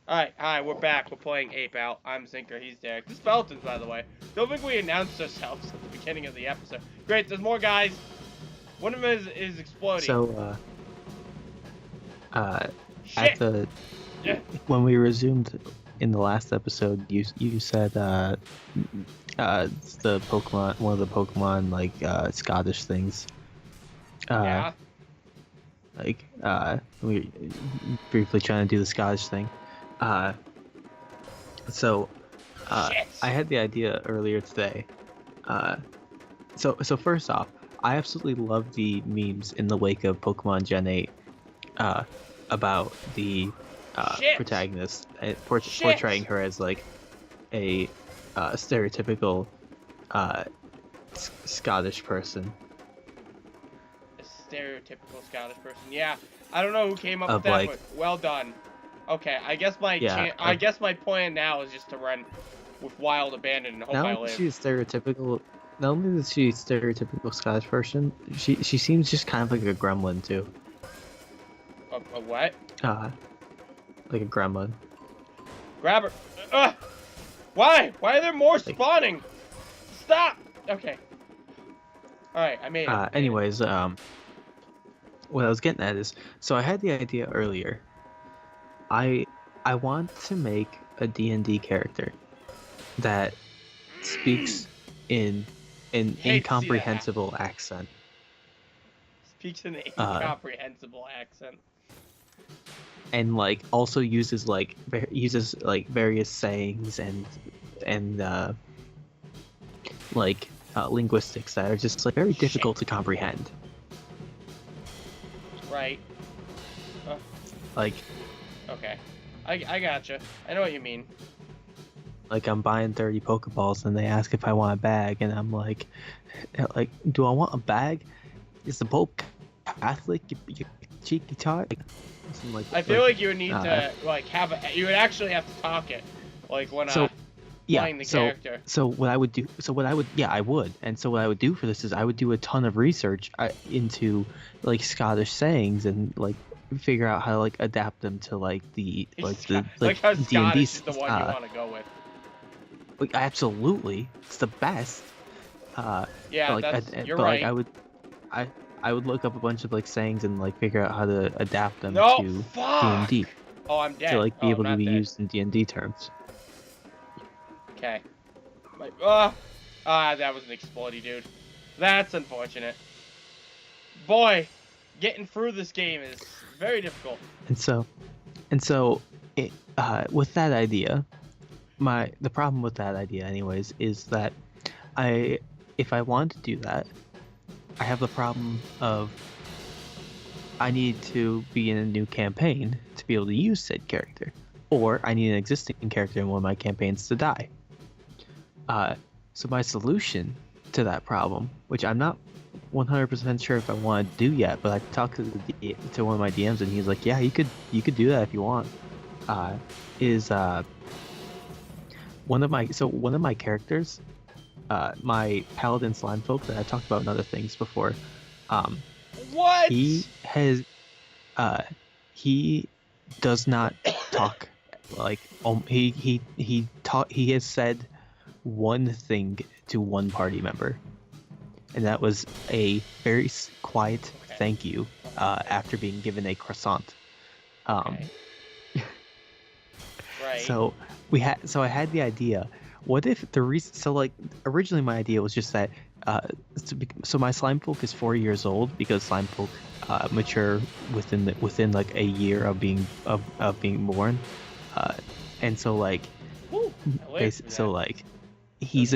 Hi, we're back. We're playing Ape Out. I'm Zinker, he's Derek. The Speletons, by the way. Don't think we announced ourselves at the beginning of the episode. Great, there's more guys. One of them is exploding. So, at Shit! the Yeah. when we resumed in the last episode, you said it's the Pokemon, one of the Pokemon like Scottish things. Yeah. We briefly trying to do the Scottish thing. So Shit! I had the idea earlier today. So first off, I absolutely love the memes in the wake of Pokemon Gen 8 about the Shit! protagonist Shit! portraying her as like a stereotypical Scottish person. A stereotypical Scottish person. Yeah. I don't know who came up Of with that, like- but well done. Okay, I guess my I guess my plan now is just to run with Wild Abandon and hope Not I only live. is she a stereotypical, not only is she a stereotypical Scottish person, she seems just kind of like a gremlin too. A what? Like a gremlin. Grab her. Why? Why are there more spawning? Stop! Okay. Alright, I made it. Anyways, what I was getting at is, so I had the idea earlier. I want to make a D&D character that speaks in an incomprehensible accent. Speaks in an incomprehensible accent. And like also uses various sayings and linguistics that are just like very difficult to comprehend. Right. Like, okay. I gotcha. I know what you mean. like I'm buying 30 Pokeballs and they ask if I want a bag and I'm like, do I want a bag? Is the Pope Catholic? You cheeky tot? I feel like you would need to like you would actually have to talk it, like when playing the character. So what I would do, I would. And so what I would do for this is I would do a ton of research into like Scottish sayings and like figure out how to like adapt them to like the how D&D Scottish is the one you want to go with. Like, absolutely, it's the best. Yeah, you're right. Like, I would look up a bunch of like sayings and like figure out how to adapt them to D&D. Oh, I'm dead. To like be able to be dead. used in D&D terms. Okay. Like, that was an explodey, dude. That's unfortunate. Boy, getting through this game is very difficult. And so, with that idea, the problem with that idea, anyways, is that if I want to do that, I have the problem of I need to be in a new campaign to be able to use said character, or I need an existing character in one of my campaigns to die. So my solution to that problem, which I'm not 100% sure if I want to do yet, but I talked to one of my DMs and he's like, yeah, you could do that if you want. Is one of my characters, my paladin slime folk that I talked about in other things before. What? He does not talk like he has said one thing to one party member, and that was a very quiet thank you after being given a croissant. Right. So I had the idea. What if originally my idea was just that so my slime folk is 4 years old because slime folk mature within like a year of being born, and so like he is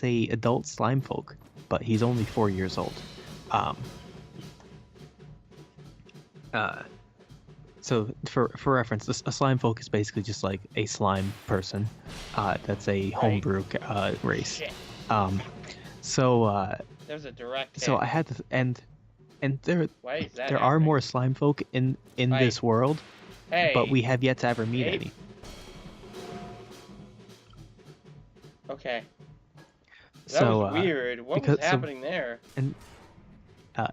a adult slime folk, but he's only 4 years old. So for reference, a slime folk is basically just like a slime person. That's a homebrew race. Shit. There's a direct hit. So I had to and there are more slime folk in this world, but we have yet to ever meet any. Okay. That was weird. What was happening there?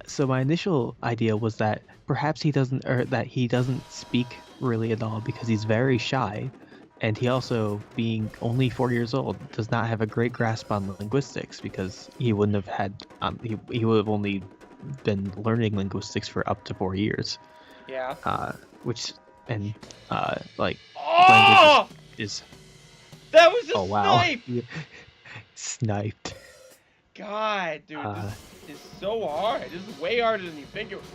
So my initial idea was that perhaps he doesn't, or that he doesn't speak really at all because he's very shy, and he also, being only 4 years old, does not have a great grasp on linguistics because he wouldn't have had, he would have only been learning linguistics for up to 4 years. Yeah. Which, and like Oh! language is That was a oh wow, snipe! sniped. God, dude, this is so hard. This is way harder than you think it was.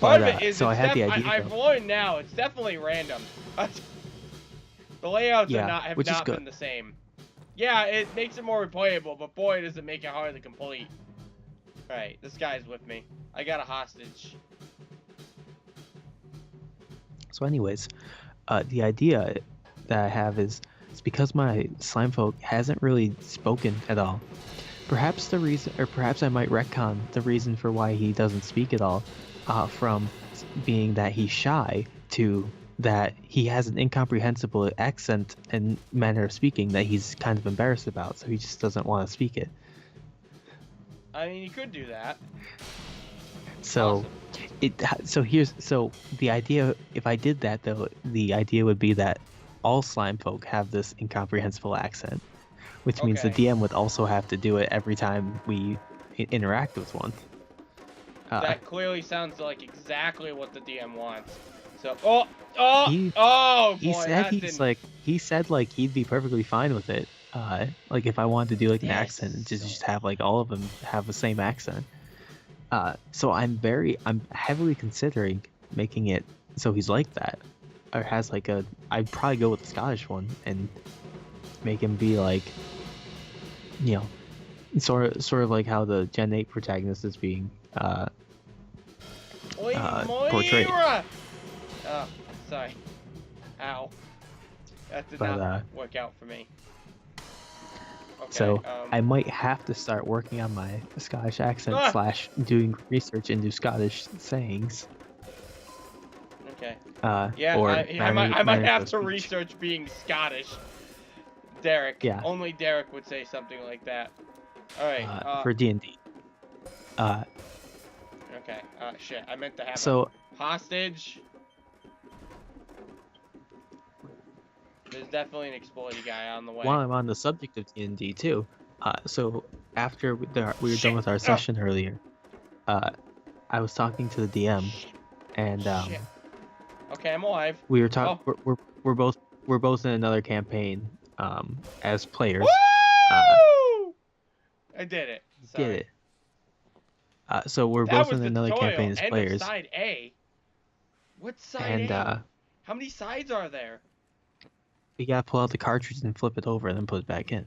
Part of it is so I had the idea. I've learned now it's definitely random. The layouts have which not been the same. Yeah, it makes it more replayable, but boy, does it make it hard to complete. Alright, this guy's with me. I got a hostage. So anyways, the idea that I have is it's because my slime folk hasn't really spoken at all. Perhaps the reason, or perhaps I might retcon the reason for why he doesn't speak at all, from being that he's shy to that he has an incomprehensible accent and manner of speaking that he's kind of embarrassed about, so he just doesn't want to speak it. I mean, you could do that. So, awesome. So the idea, if I did that though, the idea would be that all slime folk have this incomprehensible accent, which means the DM would also have to do it every time we interact with one. That clearly sounds like exactly what the DM wants. So, he said he'd be perfectly fine with it. Like if I wanted to do like an accent and just have like all of them have the same accent. So I'm heavily considering making it so he's like that, or has like I'd probably go with the Scottish one and make him be like, you know, sort of like how the Gen 8 protagonist is being portrayed. Oh, sorry. Ow. That did not work out for me. Okay, so I might have to start working on my Scottish accent / doing research into Scottish sayings. Okay. Yeah, I might have to research being Scottish. Derek. Yeah. Only Derek would say something like that. All right. For D&D. Okay. Shit. I meant to have a hostage. There's definitely an explodey guy on the way. While I'm on the subject of D&D too, so after we were done with our session earlier, I was talking to the DM, and okay, I'm alive. We were talking. We're both in another campaign, as players. Woo! I did it. Sorry. Did it. So we're both in another campaign as players. Side A. What side A? How many sides are there? You gotta pull out the cartridge and flip it over and then put it back in.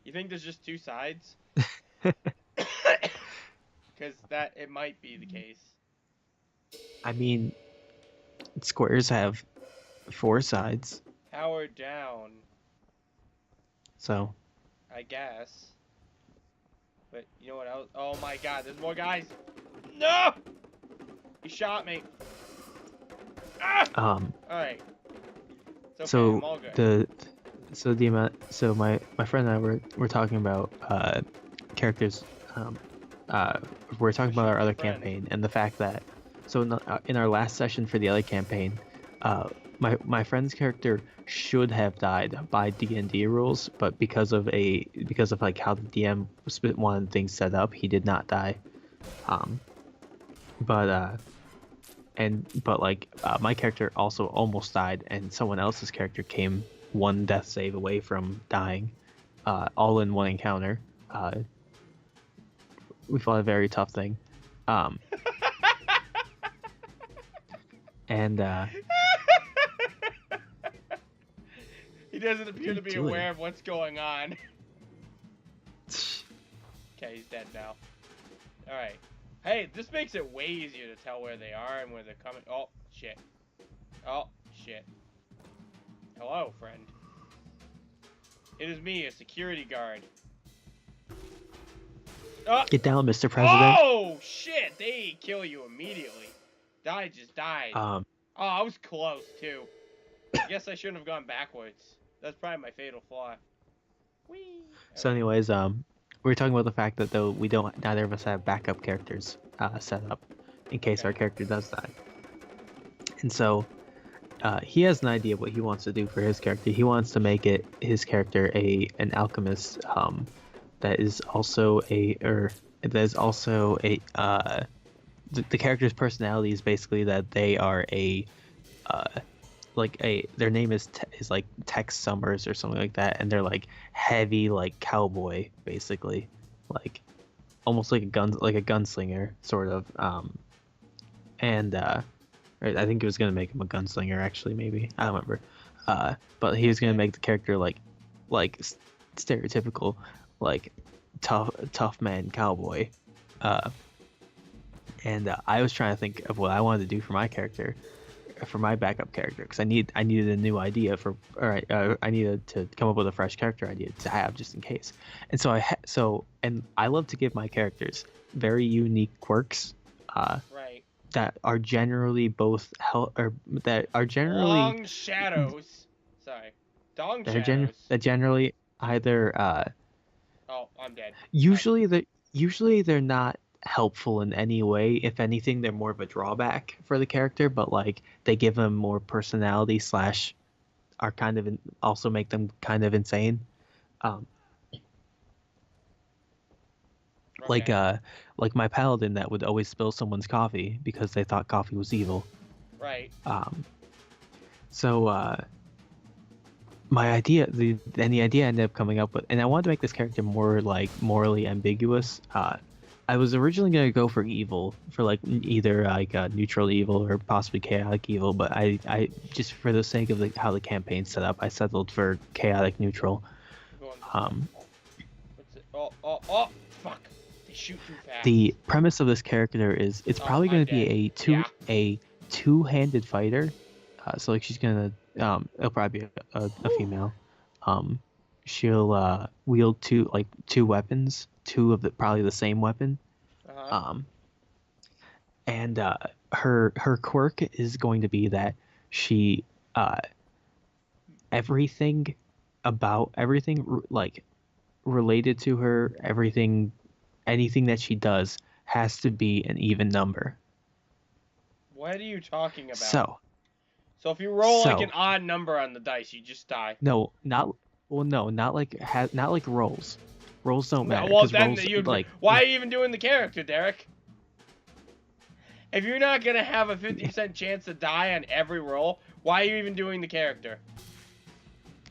You think there's just 2 sides? Because it might be the case. I mean, squares have 4 sides. Power down. So. I guess. But you know what else? Oh my god, there's more guys. No! He shot me. Ah! Alright. Okay, so my friend and I were talking about characters. We're talking about our other campaign and the fact that in our last session for the other campaign, my friend's character should have died by D&D rules, but because of like how the DM wanted things set up, he did not die. But my character also almost died, and someone else's character came one death save away from dying, all in one encounter. We fought a very tough thing, and he doesn't appear to be aware of what's going on. Okay, he's dead now. All right. Hey, this makes it way easier to tell where they are and where they're coming. Oh, shit. Oh, shit. Hello, friend. It is me, a security guard. Get down, Mr. President. Oh, shit. They kill you immediately. I just died. Oh, I was close, too. I guess I shouldn't have gone backwards. That's probably my fatal flaw. Whee! So anyways, we were talking about the fact that though neither of us have backup characters set up in case our character does die. And so he has an idea what he wants to do for his character. He wants to make his character an alchemist that is also the character's personality is basically that they are their name is like Tex Summers or something like that, and they're like heavy like cowboy basically, like almost like a gunslinger sort of. And I think it was gonna make him a gunslinger actually, maybe I don't remember. But he was gonna make the character like stereotypical like tough man cowboy. And I was trying to think of what I wanted to do for my character, for my backup character, because I needed a new idea I needed to come up with a fresh character idea to have just in case. And so and I love to give my characters very unique quirks. Right. That are generally Long shadows. Sorry. Dong shadows. That generally either Oh, I'm dead. usually they're not helpful in any way. If anything, they're more of a drawback for the character, but like they give them more personality / are kind of also make them kind of insane. Okay. Like my paladin that would always spill someone's coffee because they thought coffee was evil. Right. So my idea, the idea I ended up coming up with, and I wanted to make this character more like morally ambiguous. I was originally gonna go for evil, for like either like neutral evil or possibly chaotic evil, but I just for the sake of how the campaign's set up, I settled for chaotic neutral. What's it? Oh, fuck. They shoot too fast. The premise of this character is it's probably going to be a two-handed fighter. So like she's gonna it'll probably be a female. She'll wield two weapons, probably the same weapon. And her quirk is going to be that she everything like related to her, anything that she does has to be an even number. What are you talking about? So if you roll like an odd number on the dice, you just die. No, not like rolls. Rolls don't matter. Well, then why are you even doing the character, Derek? If you're not gonna have a 50% chance to die on every roll, why are you even doing the character?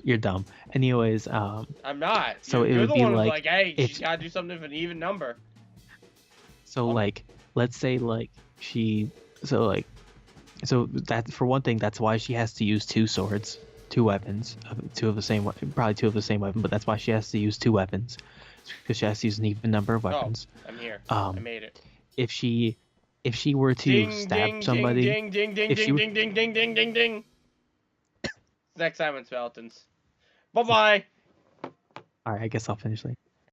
You're dumb. Anyways, I'm not. So you're the one who's like, hey, she's gotta do something with an even number. So like, let's say like so that for one thing, that's why she has to use two swords, two weapons, two of the same weapon, but that's why she has to use two weapons, because she has to use an even number of weapons. Oh, I'm here. I made it. If she were to stab somebody, ding, ding, ding, ding, ding, ding, ding, ding, ding, ding. Next time on Speletons. Bye-bye. All right, I guess I'll finish later.